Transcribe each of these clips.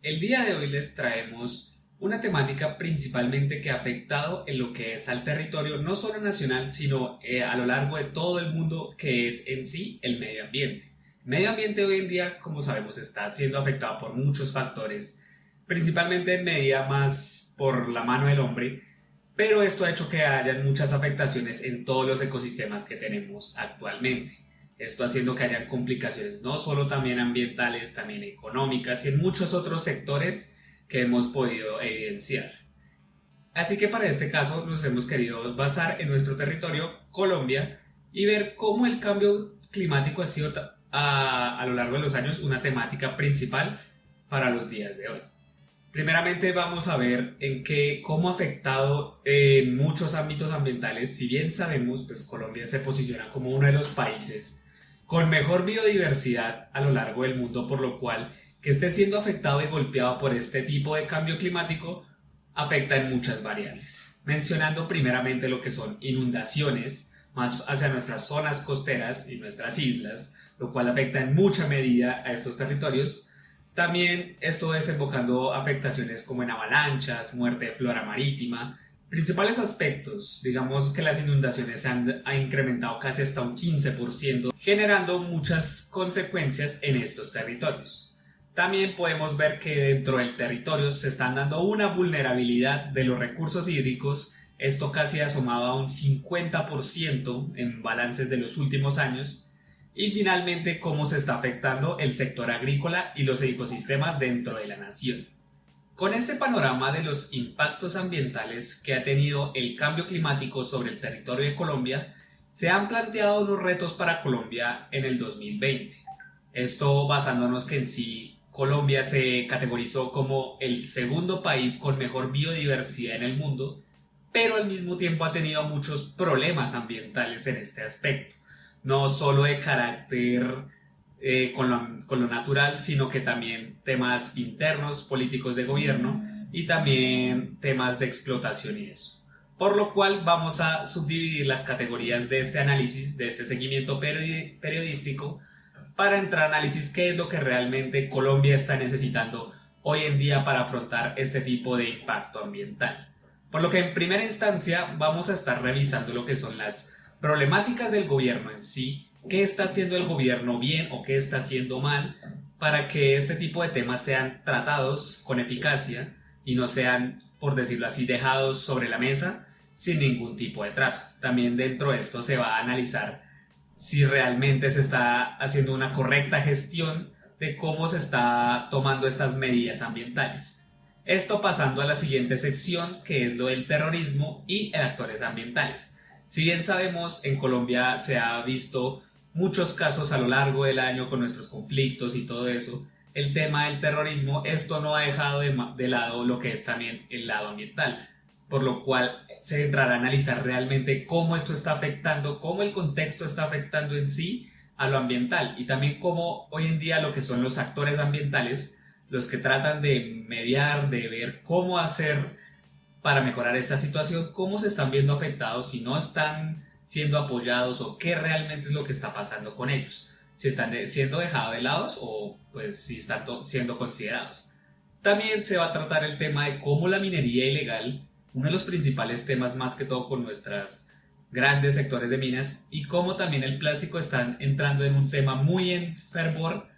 El día de hoy les traemos una temática principalmente que ha afectado en lo que es al territorio no solo nacional, sino a lo largo de todo el mundo, que es en sí el medio ambiente. El medio ambiente hoy en día, como sabemos, está siendo afectado por muchos factores, principalmente en medida más por la mano del hombre, pero esto ha hecho que hayan muchas afectaciones en todos los ecosistemas que tenemos actualmente. Esto haciendo que hayan complicaciones no solo también ambientales, también económicas y en muchos otros sectores que hemos podido evidenciar. Así que para este caso nos hemos querido basar en nuestro territorio, Colombia, y ver cómo el cambio climático ha sido a lo largo de los años una temática principal para los días de hoy. Primeramente vamos a ver cómo ha afectado en muchos ámbitos ambientales. Si bien sabemos, pues Colombia se posiciona como uno de los países con mejor biodiversidad a lo largo del mundo, por lo cual que esté siendo afectado y golpeado por este tipo de cambio climático afecta en muchas variables. Mencionando primeramente lo que son inundaciones, más hacia nuestras zonas costeras y nuestras islas, lo cual afecta en mucha medida a estos territorios. También esto desembocando afectaciones como en avalanchas, muerte de flora marítima. Principales aspectos, digamos que las inundaciones se han incrementado casi hasta un 15%, generando muchas consecuencias en estos territorios. También podemos ver que dentro del territorio se están dando una vulnerabilidad de los recursos hídricos, esto casi asomado a un 50% en balances de los últimos años. Y finalmente, cómo se está afectando el sector agrícola y los ecosistemas dentro de la nación. Con este panorama de los impactos ambientales que ha tenido el cambio climático sobre el territorio de Colombia, se han planteado unos retos para Colombia en el 2020. Esto basándonos que en sí Colombia se categorizó como el segundo país con mejor biodiversidad en el mundo, pero al mismo tiempo ha tenido muchos problemas ambientales en este aspecto, no solo de carácter con lo natural, sino que también temas internos, políticos de gobierno y también temas de explotación y eso. Por lo cual vamos a subdividir las categorías de este análisis, de este seguimiento periodístico, para entrar a análisis qué es lo que realmente Colombia está necesitando hoy en día para afrontar este tipo de impacto ambiental. Por lo que en primera instancia vamos a estar revisando lo que son las problemáticas del gobierno en sí, qué está haciendo el gobierno bien o qué está haciendo mal para que este tipo de temas sean tratados con eficacia y no sean, por decirlo así, dejados sobre la mesa sin ningún tipo de trato. También dentro de esto se va a analizar si realmente se está haciendo una correcta gestión de cómo se está tomando estas medidas ambientales. Esto pasando a la siguiente sección, que es lo del terrorismo y actores ambientales. Si bien sabemos, en Colombia se ha visto muchos casos a lo largo del año con nuestros conflictos y todo eso, el tema del terrorismo, esto no ha dejado de lado lo que es también el lado ambiental, por lo cual se entrará a analizar realmente cómo esto está afectando, cómo el contexto está afectando en sí a lo ambiental y también cómo hoy en día lo que son los actores ambientales, los que tratan de mediar, de ver cómo hacer para mejorar esta situación, cómo se están viendo afectados, si no están siendo apoyados o qué realmente es lo que está pasando con ellos, si están siendo dejados de lado o pues si están siendo considerados. También se va a tratar el tema de cómo la minería ilegal, uno de los principales temas más que todo con nuestras grandes sectores de minas, y cómo también el plástico están entrando en un tema muy en fervor,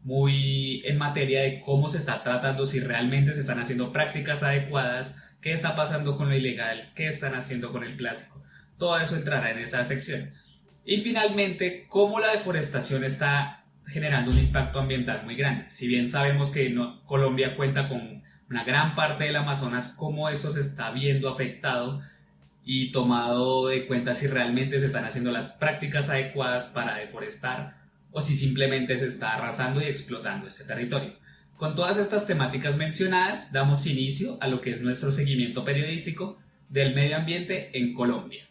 muy en materia de cómo se está tratando, si realmente se están haciendo prácticas adecuadas, qué está pasando con lo ilegal, qué están haciendo con el plástico. Todo eso entrará en esta sección. Y finalmente, cómo la deforestación está generando un impacto ambiental muy grande. Si bien sabemos que Colombia cuenta con una gran parte del Amazonas, cómo esto se está viendo afectado y tomado de cuenta si realmente se están haciendo las prácticas adecuadas para deforestar o si simplemente se está arrasando y explotando este territorio. Con todas estas temáticas mencionadas, damos inicio a lo que es nuestro seguimiento periodístico del medio ambiente en Colombia.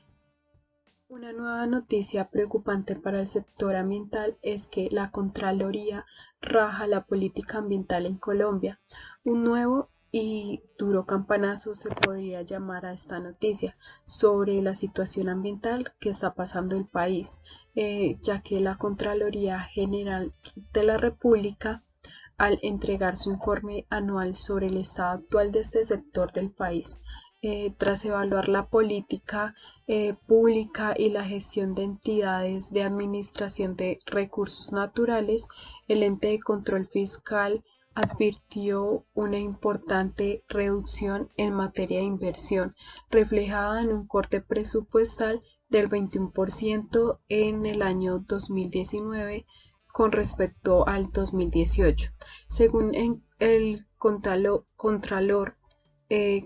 Una nueva noticia preocupante para el sector ambiental es que la Contraloría raja la política ambiental en Colombia. Un nuevo y duro campanazo se podría llamar a esta noticia sobre la situación ambiental que está pasando el país, ya que la Contraloría General de la República al entregar su informe anual sobre el estado actual de este sector del país. Tras evaluar la política pública y la gestión de entidades de administración de recursos naturales, el ente de control fiscal advirtió una importante reducción en materia de inversión, reflejada en un corte presupuestal del 21% en el año 2019 con respecto al 2018. Según el Contralor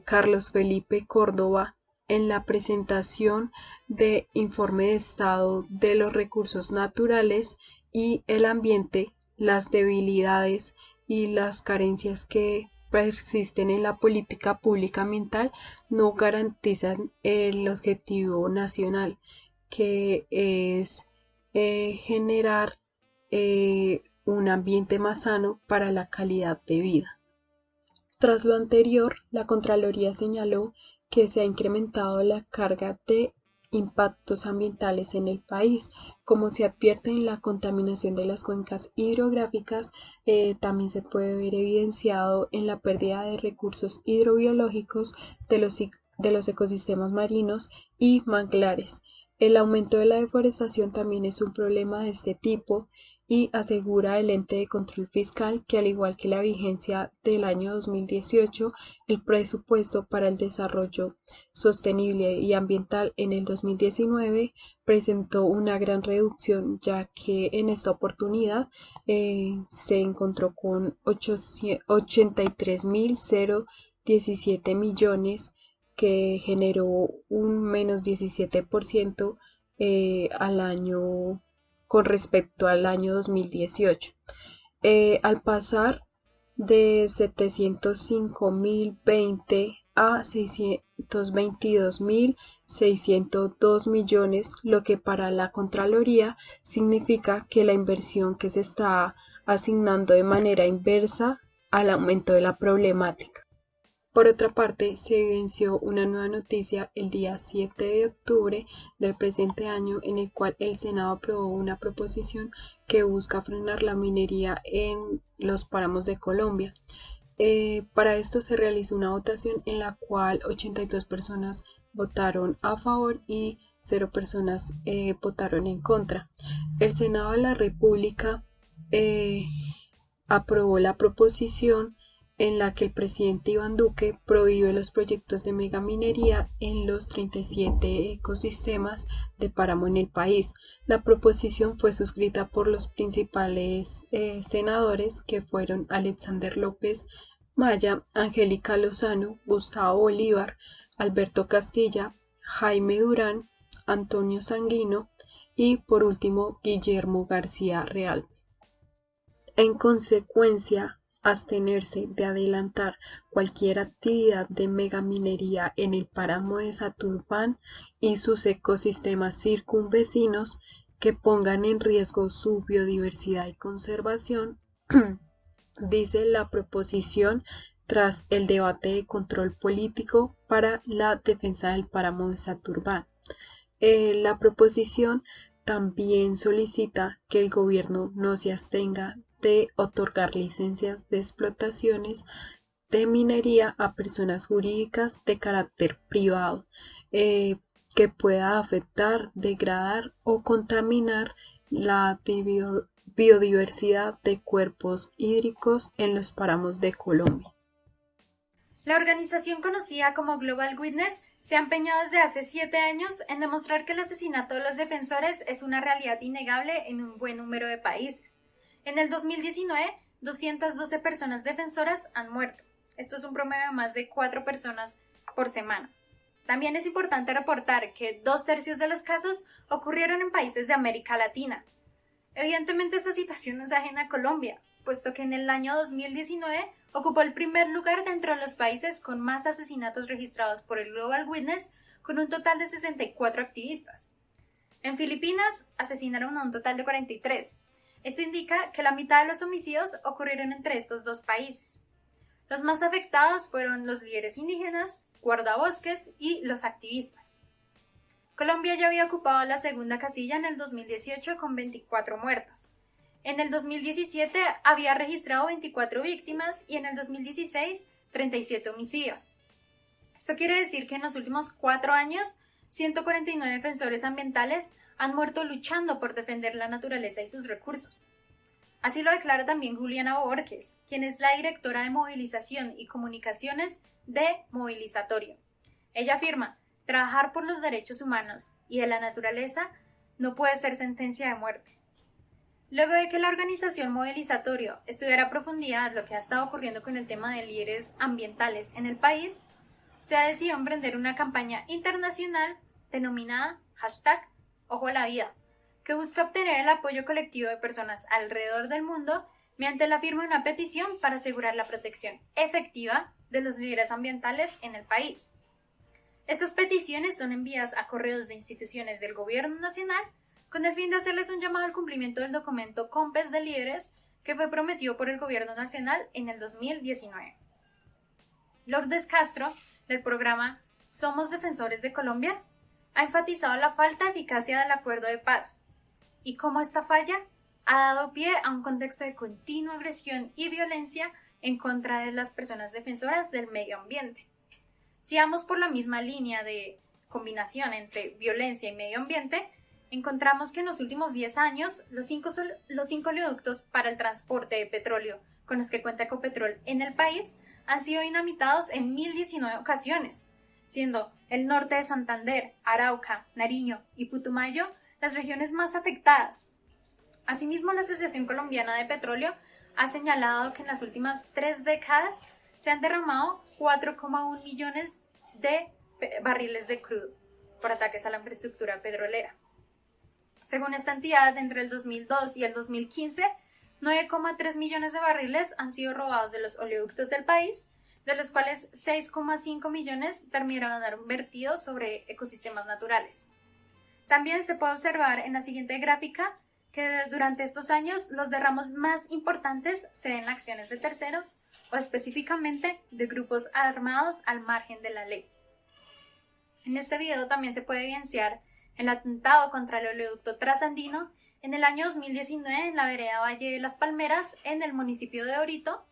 Carlos Felipe Córdoba, en la presentación de Informe de Estado de los Recursos Naturales y el Ambiente, las debilidades y las carencias que persisten en la política pública ambiental no garantizan el objetivo nacional, que es generar un ambiente más sano para la calidad de vida. Tras lo anterior, la Contraloría señaló que se ha incrementado la carga de impactos ambientales en el país, como se advierte en la contaminación de las cuencas hidrográficas, también se puede ver evidenciado en la pérdida de recursos hidrobiológicos de los ecosistemas marinos y manglares. El aumento de la deforestación también es un problema de este tipo y asegura el ente de control fiscal que, al igual que la vigencia del año 2018, el presupuesto para el desarrollo sostenible y ambiental en el 2019 presentó una gran reducción, ya que en esta oportunidad se encontró con 83.017 millones, que generó un menos 17% al año con respecto al año 2018. Al pasar de 705.020 a 622.602 millones, lo que para la Contraloría significa que la inversión que se está asignando de manera inversa al aumento de la problemática. Por otra parte, se evidenció una nueva noticia el día 7 de octubre del presente año, en el cual el Senado aprobó una proposición que busca frenar la minería en los páramos de Colombia. Para esto se realizó una votación en la cual 82 personas votaron a favor y 0 personas votaron en contra. El Senado de la República aprobó la proposición en la que el presidente Iván Duque prohíbe los proyectos de megaminería en los 37 ecosistemas de páramo en el país. La proposición fue suscrita por los principales senadores, que fueron Alexander López Maya, Angélica Lozano, Gustavo Bolívar, Alberto Castilla, Jaime Durán, Antonio Sanguino y, por último, Guillermo García Real. En consecuencia, abstenerse de adelantar cualquier actividad de megaminería en el páramo de Santurbán y sus ecosistemas circunvecinos que pongan en riesgo su biodiversidad y conservación, dice la proposición tras el debate de control político para la defensa del páramo de Santurbán. La proposición también solicita que el gobierno no se abstenga de otorgar licencias de explotaciones de minería a personas jurídicas de carácter privado, que pueda afectar, degradar o contaminar la biodiversidad de cuerpos hídricos en los páramos de Colombia. La organización conocida como Global Witness se ha empeñado desde hace 7 años en demostrar que el asesinato de los defensores es una realidad innegable en un buen número de países. En el 2019, 212 personas defensoras han muerto. Esto es un promedio de más de 4 personas por semana. También es importante reportar que 2/3 de los casos ocurrieron en países de América Latina. Evidentemente, esta situación no es ajena a Colombia, puesto que en el año 2019 ocupó el primer lugar dentro de los países con más asesinatos registrados por el Global Witness, con un total de 64 activistas. En Filipinas asesinaron a un total de 43. Esto indica que la mitad de los homicidios ocurrieron entre estos dos países. Los más afectados fueron los líderes indígenas, guardabosques y los activistas. Colombia ya había ocupado la segunda casilla en el 2018 con 24 muertos. En el 2017 había registrado 24 víctimas y en el 2016 37 homicidios. Esto quiere decir que en los últimos 4 años 149 defensores ambientales han muerto luchando por defender la naturaleza y sus recursos. Así lo declara también Juliana Borges, quien es la directora de movilización y comunicaciones de Movilizatorio. Ella afirma: trabajar por los derechos humanos y de la naturaleza no puede ser sentencia de muerte. Luego de que la organización Movilizatorio estudiara a profundidad lo que ha estado ocurriendo con el tema de líderes ambientales en el país, se ha decidido emprender una campaña internacional denominada #Ojo a la Vida, que busca obtener el apoyo colectivo de personas alrededor del mundo mediante la firma de una petición para asegurar la protección efectiva de los líderes ambientales en el país. Estas peticiones son enviadas a correos de instituciones del gobierno nacional con el fin de hacerles un llamado al cumplimiento del documento COMPES de líderes que fue prometido por el gobierno nacional en el 2019. Lourdes Castro, del programa Somos Defensores de Colombia, ha enfatizado la falta de eficacia del acuerdo de paz y cómo esta falla ha dado pie a un contexto de continua agresión y violencia en contra de las personas defensoras del medio ambiente. Si vamos por la misma línea de combinación entre violencia y medio ambiente, encontramos que en los últimos 10 años los cinco oleoductos para el transporte de petróleo con los que cuenta Ecopetrol en el país han sido dinamitados en 1019 ocasiones, siendo el norte de Santander, Arauca, Nariño y Putumayo las regiones más afectadas. Asimismo, la Asociación Colombiana de Petróleo ha señalado que en las últimas 3 décadas se han derramado 4,1 millones de barriles de crudo por ataques a la infraestructura petrolera. Según esta entidad, entre el 2002 y el 2015, 9,3 millones de barriles han sido robados de los oleoductos del país, de los cuales 6,5 millones terminaron vertidos sobre ecosistemas naturales. También se puede observar en la siguiente gráfica que durante estos años los derramos más importantes se ven en acciones de terceros o específicamente de grupos armados al margen de la ley. En este video también se puede evidenciar el atentado contra el oleoducto Trasandino en el año 2019 en la vereda Valle de las Palmeras, en el municipio de Orito,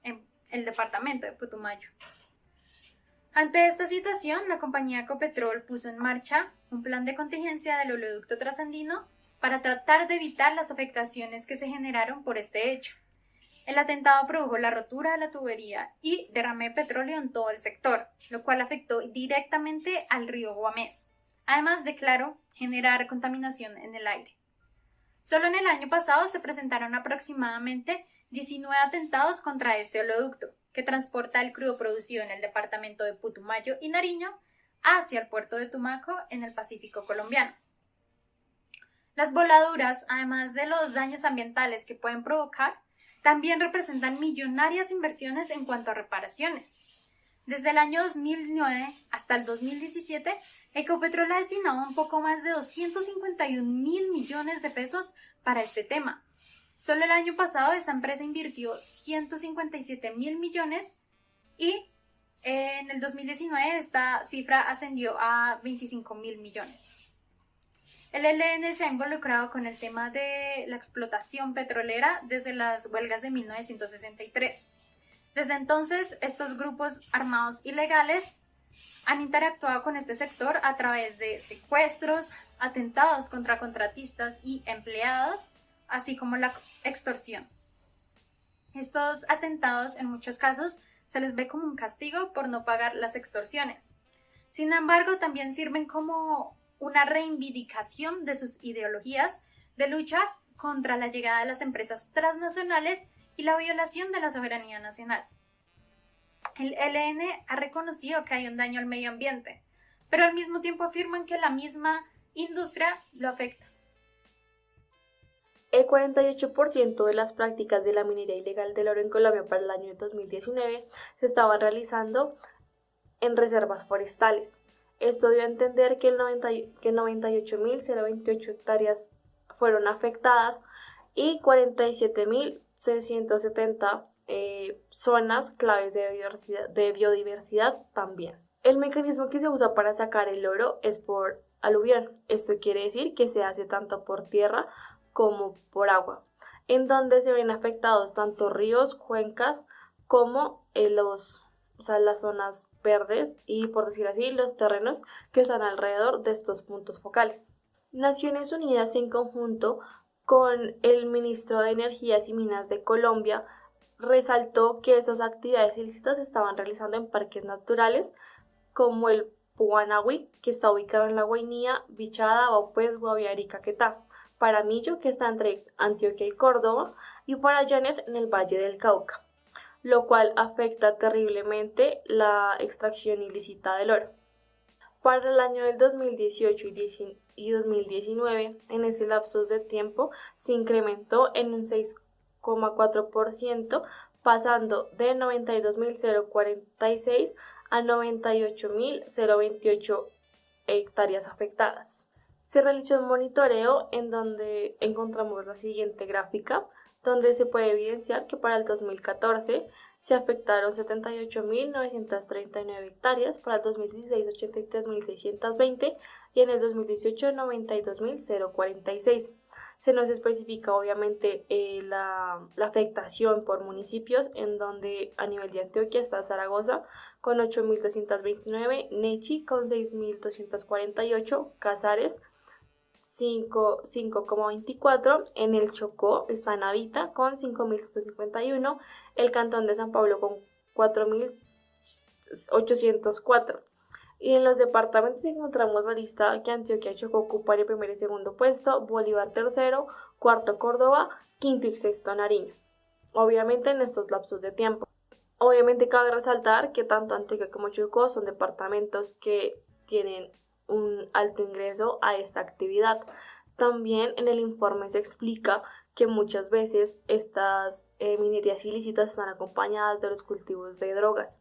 en el departamento de Putumayo. Ante esta situación, la compañía Ecopetrol puso en marcha un plan de contingencia del oleoducto Trasandino para tratar de evitar las afectaciones que se generaron por este hecho. El atentado produjo la rotura de la tubería y derrame de petróleo en todo el sector, lo cual afectó directamente al río Guamés, además de, claro, generar contaminación en el aire. Solo en el año pasado se presentaron aproximadamente 19 atentados contra este oleoducto, que transporta el crudo producido en el departamento de Putumayo y Nariño hacia el puerto de Tumaco en el Pacífico colombiano. Las voladuras, además de los daños ambientales que pueden provocar, también representan millonarias inversiones en cuanto a reparaciones. Desde el año 2009 hasta el 2017, Ecopetrol ha destinado un poco más de 251.000 millones de pesos para este tema. Solo el año pasado esa empresa invirtió 157.000 millones y en el 2019 esta cifra ascendió a 25.000 millones. El ELN se ha involucrado con el tema de la explotación petrolera desde las huelgas de 1963. Desde entonces, estos grupos armados ilegales han interactuado con este sector a través de secuestros, atentados contra contratistas y empleados, así como la extorsión. Estos atentados, en muchos casos, se les ve como un castigo por no pagar las extorsiones. Sin embargo, también sirven como una reivindicación de sus ideologías de lucha contra la llegada de las empresas transnacionales y la violación de la soberanía nacional. El ELN ha reconocido que hay un daño al medio ambiente, pero al mismo tiempo afirman que la misma industria lo afecta. El 48% de las prácticas de la minería ilegal del oro en Colombia para el año 2019 se estaban realizando en reservas forestales. Esto dio a entender que 98.028 hectáreas fueron afectadas y 47.670 zonas claves de biodiversidad también. El mecanismo que se usa para sacar el oro es por aluvión. Esto quiere decir que se hace tanto por tierra como por agua. en donde se ven afectados tanto ríos, cuencas, como las zonas verdes y, por decir así, los terrenos que están alrededor de estos puntos focales. Naciones Unidas, en conjunto con el ministro de Energías y Minas de Colombia, resaltó que esas actividades ilícitas se estaban realizando en parques naturales como el Puanahui, que está ubicado en La Guainía, Bichada, Vaupés, Guaviare y Caquetá, Paramillo, que está entre Antioquia y Córdoba, y Farallones en el Valle del Cauca, lo cual afecta terriblemente la extracción ilícita del oro. Para el año del 2018 y 2019, en ese lapso de tiempo, se incrementó en un 6,4%, pasando de 92.046 a 98.028 hectáreas afectadas. Se realizó un monitoreo en donde encontramos la siguiente gráfica, donde se puede evidenciar que para el 2014 se afectaron 78.939 hectáreas, para el 2016 83.620 y en el 2018 92.046. Se nos especifica obviamente la afectación por municipios, en donde a nivel de Antioquia está Zaragoza con 8.229, Nechi con 6.248, Casares 5,24, en el Chocó está Navita con 5.151, el Cantón de San Pablo con 4.804. Y en los departamentos encontramos la lista que Antioquia y Chocó ocupan el primer y segundo puesto, Bolívar tercero, cuarto Córdoba, quinto y sexto Nariño. Obviamente en estos lapsos de tiempo. Obviamente cabe resaltar que tanto Antioquia como Chocó son departamentos que tienen un alto ingreso a esta actividad. También en el informe se explica que muchas veces estas minerías ilícitas están acompañadas de los cultivos de drogas.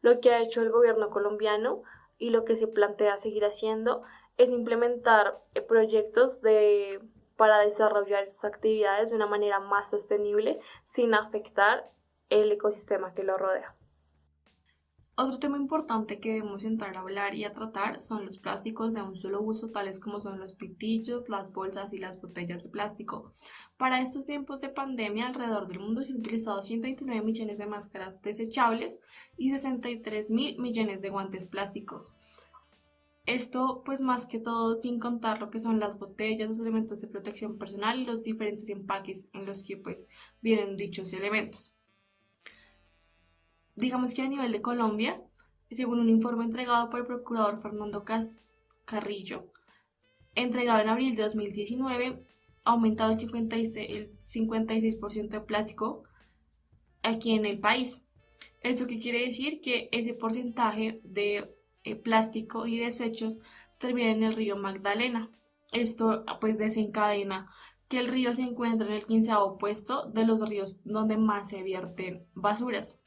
Lo que ha hecho el gobierno colombiano y lo que se plantea seguir haciendo es implementar proyectos para desarrollar estas actividades de una manera más sostenible sin afectar el ecosistema que lo rodea. Otro tema importante que debemos entrar a hablar y a tratar son los plásticos de un solo uso, tales como son los pitillos, las bolsas y las botellas de plástico. Para estos tiempos de pandemia, alrededor del mundo se han utilizado 129 millones de máscaras desechables y 63 mil millones de guantes plásticos. Esto, pues más que todo, sin contar lo que son las botellas, los elementos de protección personal y los diferentes empaques en los que pues vienen dichos elementos. Digamos que a nivel de Colombia, según un informe entregado por el procurador Fernando Carrillo, entregado en abril de 2019, ha aumentado el 56% de plástico aquí en el país. ¿Esto qué quiere decir? Que ese porcentaje de plástico y desechos termina en el río Magdalena. Esto pues desencadena que el río se encuentra en el 15º puesto de los ríos donde más se vierten basuras.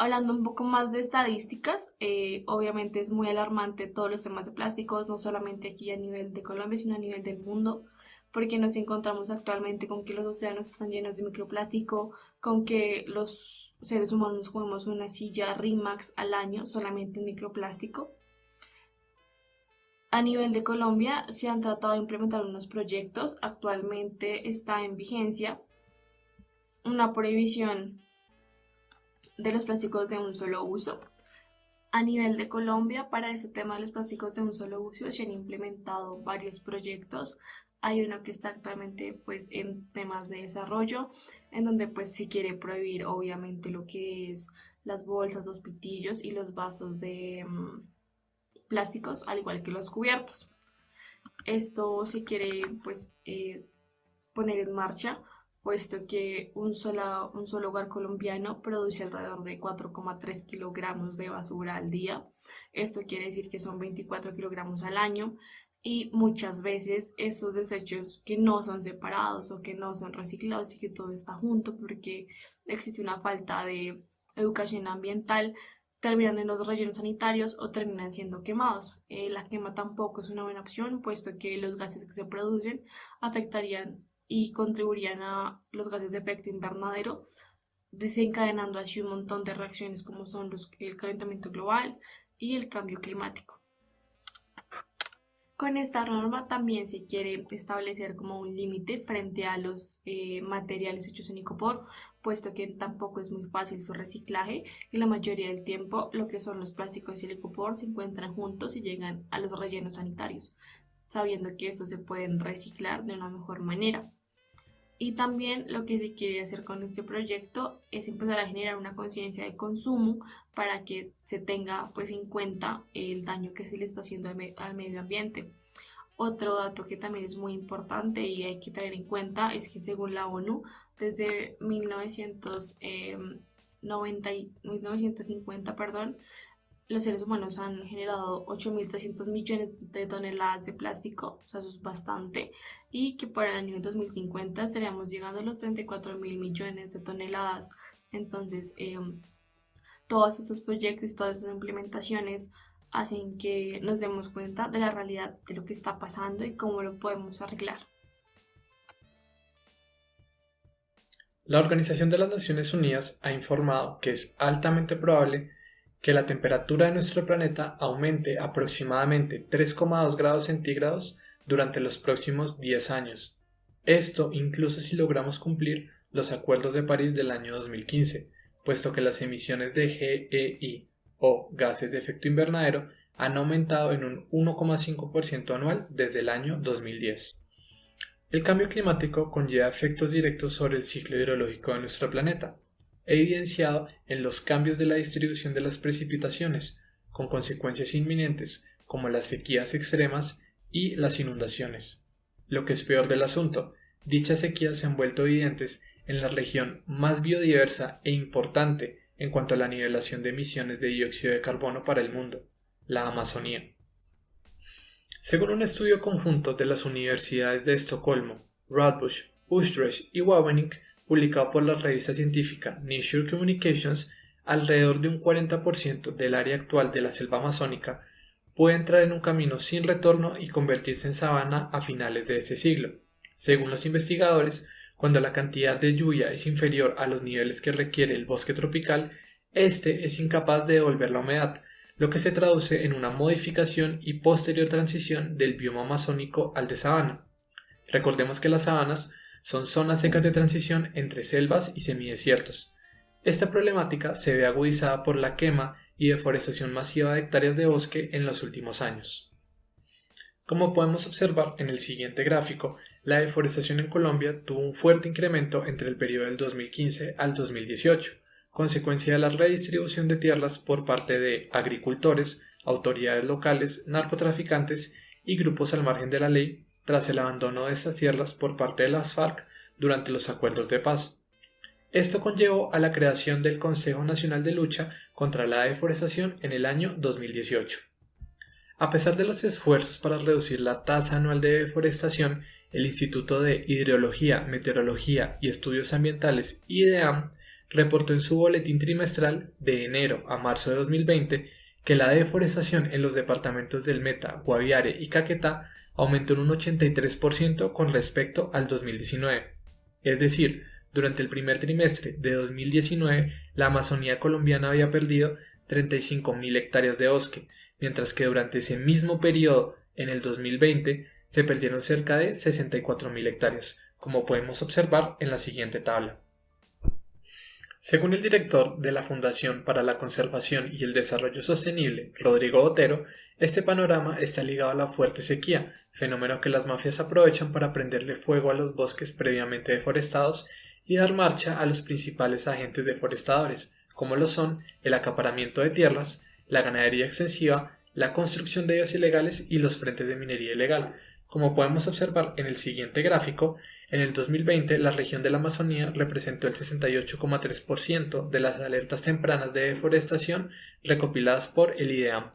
Hablando un poco más de estadísticas, obviamente es muy alarmante todos los temas de plásticos, no solamente aquí a nivel de Colombia, sino a nivel del mundo, porque nos encontramos actualmente con que los océanos están llenos de microplástico, con que los seres humanos comemos una silla Rimax al año solamente en microplástico. A nivel de Colombia se han tratado de implementar unos proyectos, actualmente está en vigencia una prohibición de los plásticos de un solo uso. A nivel de Colombia, para este tema de los plásticos de un solo uso, se han implementado varios proyectos. Hay uno que está actualmente pues en temas de desarrollo, en donde pues se quiere prohibir obviamente lo que es las bolsas, los pitillos y los vasos de plásticos, al igual que los cubiertos. Esto se quiere pues poner en marcha, puesto que un solo hogar colombiano produce alrededor de 4,3 kilogramos de basura al día. Esto quiere decir que son 24 kilogramos al año, y muchas veces estos desechos que no son separados o que no son reciclados y que todo está junto porque existe una falta de educación ambiental, terminan en los rellenos sanitarios o terminan siendo quemados. La quema tampoco es una buena opción, puesto que los gases que se producen afectarían y contribuirían a los gases de efecto invernadero, desencadenando así un montón de reacciones como son el calentamiento global y el cambio climático. Con esta norma también se quiere establecer como un límite frente a los materiales hechos en icopor, puesto que tampoco es muy fácil su reciclaje y la mayoría del tiempo lo que son los plásticos y el icopor se encuentran juntos y llegan a los rellenos sanitarios, sabiendo que estos se pueden reciclar de una mejor manera. Y también lo que se quiere hacer con este proyecto es empezar a generar una conciencia de consumo para que se tenga pues en cuenta el daño que se le está haciendo al medio ambiente. Otro dato que también es muy importante y hay que tener en cuenta es que según la ONU, desde 1950, los seres humanos han generado 8.300 millones de toneladas de plástico, o sea, eso es bastante, y que para el año 2050 estaríamos llegando a los 34.000 millones de toneladas. Entonces, todos estos proyectos y todas estas implementaciones hacen que nos demos cuenta de la realidad de lo que está pasando y cómo lo podemos arreglar. La Organización de las Naciones Unidas ha informado que es altamente probable que la temperatura de nuestro planeta aumente aproximadamente 3,2 grados centígrados durante los próximos 10 años. Esto incluso si logramos cumplir los acuerdos de París del año 2015, puesto que las emisiones de GEI o gases de efecto invernadero han aumentado en un 1,5% anual desde el año 2010. El cambio climático conlleva efectos directos sobre el ciclo hidrológico de nuestro planeta, evidenciado en los cambios de la distribución de las precipitaciones, con consecuencias inminentes como las sequías extremas y las inundaciones. Lo que es peor del asunto, dichas sequías se han vuelto evidentes en la región más biodiversa e importante en cuanto a la nivelación de emisiones de dióxido de carbono para el mundo, la Amazonía. Según un estudio conjunto de las universidades de Estocolmo, Radboud, Utrecht y Wageningen, publicado por la revista científica Nature Communications, alrededor de un 40% del área actual de la selva amazónica puede entrar en un camino sin retorno y convertirse en sabana a finales de este siglo. Según los investigadores, cuando la cantidad de lluvia es inferior a los niveles que requiere el bosque tropical, este es incapaz de devolver la humedad, lo que se traduce en una modificación y posterior transición del bioma amazónico al de sabana. Recordemos que las sabanas son zonas secas de transición entre selvas y semidesiertos. Esta problemática se ve agudizada por la quema y deforestación masiva de hectáreas de bosque en los últimos años. Como podemos observar en el siguiente gráfico, la deforestación en Colombia tuvo un fuerte incremento entre el periodo del 2015 al 2018, consecuencia de la redistribución de tierras por parte de agricultores, autoridades locales, narcotraficantes y grupos al margen de la ley, tras el abandono de estas tierras por parte de las FARC durante los acuerdos de paz. Esto conllevó a la creación del Consejo Nacional de Lucha contra la Deforestación en el año 2018. A pesar de los esfuerzos para reducir la tasa anual de deforestación, el Instituto de Hidrología, Meteorología y Estudios Ambientales, IDEAM, reportó en su boletín trimestral de enero a marzo de 2020 que la deforestación en los departamentos del Meta, Guaviare y Caquetá aumentó en un 83% con respecto al 2019. Es decir, durante el primer trimestre de 2019, la Amazonía colombiana había perdido 35.000 hectáreas de bosque, mientras que durante ese mismo periodo, en el 2020, se perdieron cerca de 64.000 hectáreas, como podemos observar en la siguiente tabla. Según el director de la Fundación para la Conservación y el Desarrollo Sostenible, Rodrigo Botero, este panorama está ligado a la fuerte sequía, fenómeno que las mafias aprovechan para prenderle fuego a los bosques previamente deforestados y dar marcha a los principales agentes deforestadores, como lo son el acaparamiento de tierras, la ganadería extensiva, la construcción de vías ilegales y los frentes de minería ilegal. Como podemos observar en el siguiente gráfico, en el 2020 la región de la Amazonía representó el 68,3% de las alertas tempranas de deforestación recopiladas por el IDEAM.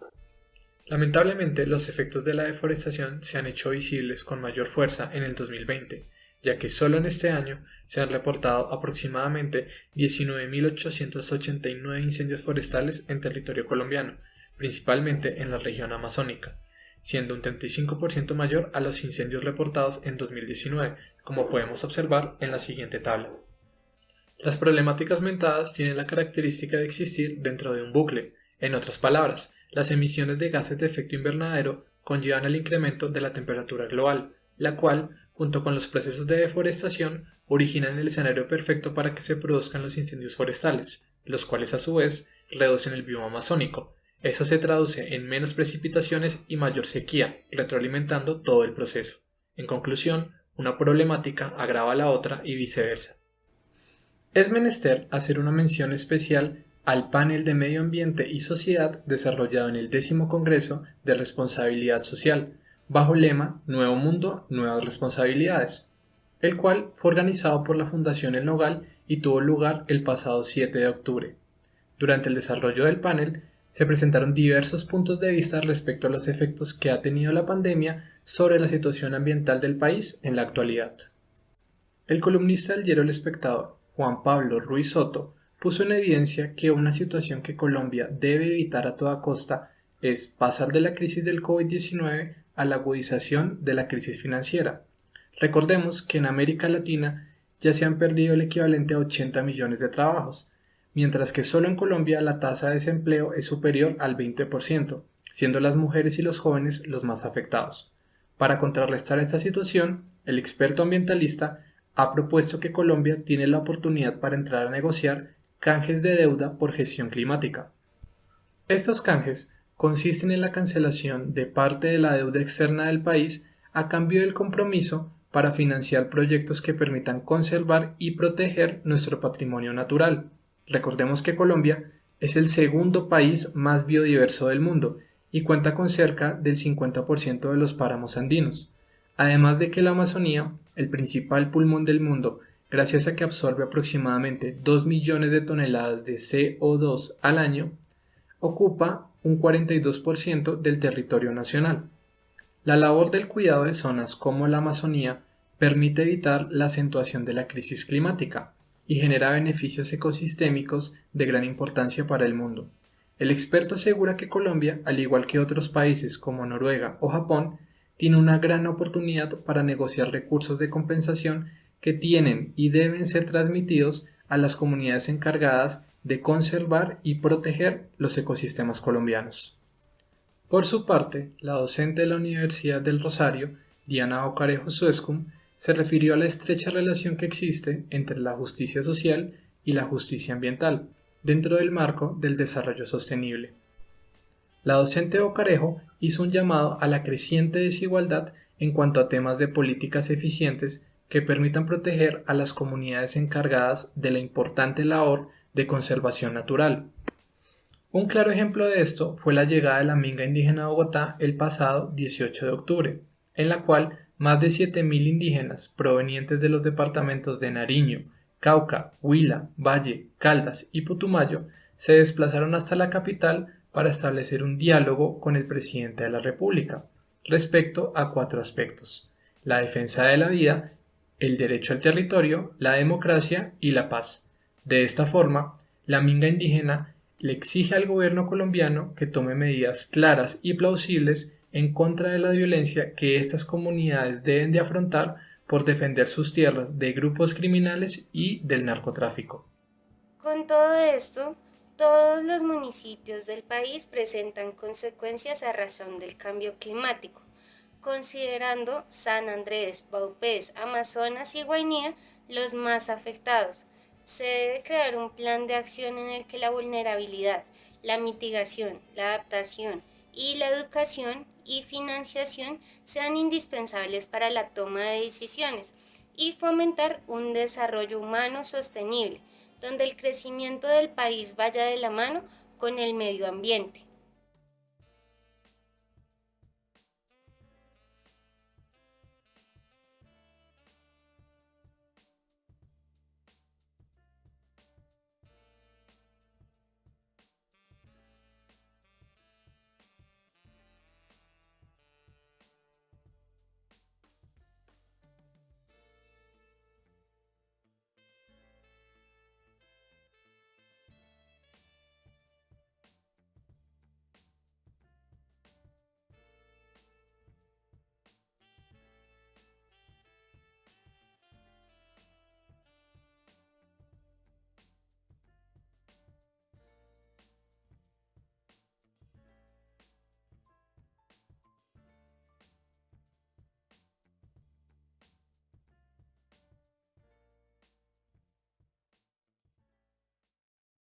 Lamentablemente, los efectos de la deforestación se han hecho visibles con mayor fuerza en el 2020, ya que solo en este año se han reportado aproximadamente 19.889 incendios forestales en territorio colombiano, principalmente en la región amazónica, siendo un 35% mayor a los incendios reportados en 2019, como podemos observar en la siguiente tabla. Las problemáticas mentadas tienen la característica de existir dentro de un bucle. En otras palabras, las emisiones de gases de efecto invernadero conllevan el incremento de la temperatura global, la cual, junto con los procesos de deforestación, originan el escenario perfecto para que se produzcan los incendios forestales, los cuales a su vez reducen el bioma amazónico. Eso se traduce en menos precipitaciones y mayor sequía, retroalimentando todo el proceso. En conclusión, una problemática agrava a la otra y viceversa. Es menester hacer una mención especial al panel de Medio Ambiente y Sociedad desarrollado en el 10º Congreso de Responsabilidad Social, bajo el lema Nuevo Mundo, Nuevas Responsabilidades, el cual fue organizado por la Fundación El Nogal y tuvo lugar el pasado 7 de octubre. Durante el desarrollo del panel, se presentaron diversos puntos de vista respecto a los efectos que ha tenido la pandemia sobre la situación ambiental del país en la actualidad. El columnista del diario El Espectador, Juan Pablo Ruiz Soto, puso en evidencia que una situación que Colombia debe evitar a toda costa es pasar de la crisis del COVID-19 a la agudización de la crisis financiera. Recordemos que en América Latina ya se han perdido el equivalente a 80 millones de trabajos, mientras que solo en Colombia la tasa de desempleo es superior al 20%, siendo las mujeres y los jóvenes los más afectados. Para contrarrestar esta situación, el experto ambientalista ha propuesto que Colombia tiene la oportunidad para entrar a negociar canjes de deuda por gestión climática. Estos canjes consisten en la cancelación de parte de la deuda externa del país a cambio del compromiso para financiar proyectos que permitan conservar y proteger nuestro patrimonio natural. Recordemos que Colombia es el segundo país más biodiverso del mundo y cuenta con cerca del 50% de los páramos andinos, además de que la Amazonía, el principal pulmón del mundo, gracias a que absorbe aproximadamente 2 millones de toneladas de CO2 al año, ocupa un 42% del territorio nacional. La labor del cuidado de zonas como la Amazonía permite evitar la acentuación de la crisis climática y genera beneficios ecosistémicos de gran importancia para el mundo. El experto asegura que Colombia, al igual que otros países como Noruega o Japón, tiene una gran oportunidad para negociar recursos de compensación que tienen y deben ser transmitidos a las comunidades encargadas de conservar y proteger los ecosistemas colombianos. Por su parte, la docente de la Universidad del Rosario, Diana Ocarejo Suescum, se refirió a la estrecha relación que existe entre la justicia social y la justicia ambiental, dentro del marco del desarrollo sostenible. La docente Ocarejo hizo un llamado a la creciente desigualdad en cuanto a temas de políticas eficientes que permitan proteger a las comunidades encargadas de la importante labor de conservación natural. Un claro ejemplo de esto fue la llegada de la Minga indígena a Bogotá el pasado 18 de octubre, en la cual más de 7.000 indígenas provenientes de los departamentos de Nariño, Cauca, Huila, Valle, Caldas y Putumayo se desplazaron hasta la capital para establecer un diálogo con el presidente de la República respecto a 4 aspectos: la defensa de la vida, el derecho al territorio, la democracia y la paz. De esta forma, la Minga indígena le exige al gobierno colombiano que tome medidas claras y plausibles en contra de la violencia que estas comunidades deben de afrontar por defender sus tierras de grupos criminales y del narcotráfico. Con todo esto, todos los municipios del país presentan consecuencias a razón del cambio climático, considerando San Andrés, Vaupés, Amazonas y Guainía los más afectados. Se debe crear un plan de acción en el que la vulnerabilidad, la mitigación, la adaptación y la educación y financiación sean indispensables para la toma de decisiones y fomentar un desarrollo humano sostenible, donde el crecimiento del país vaya de la mano con el medio ambiente.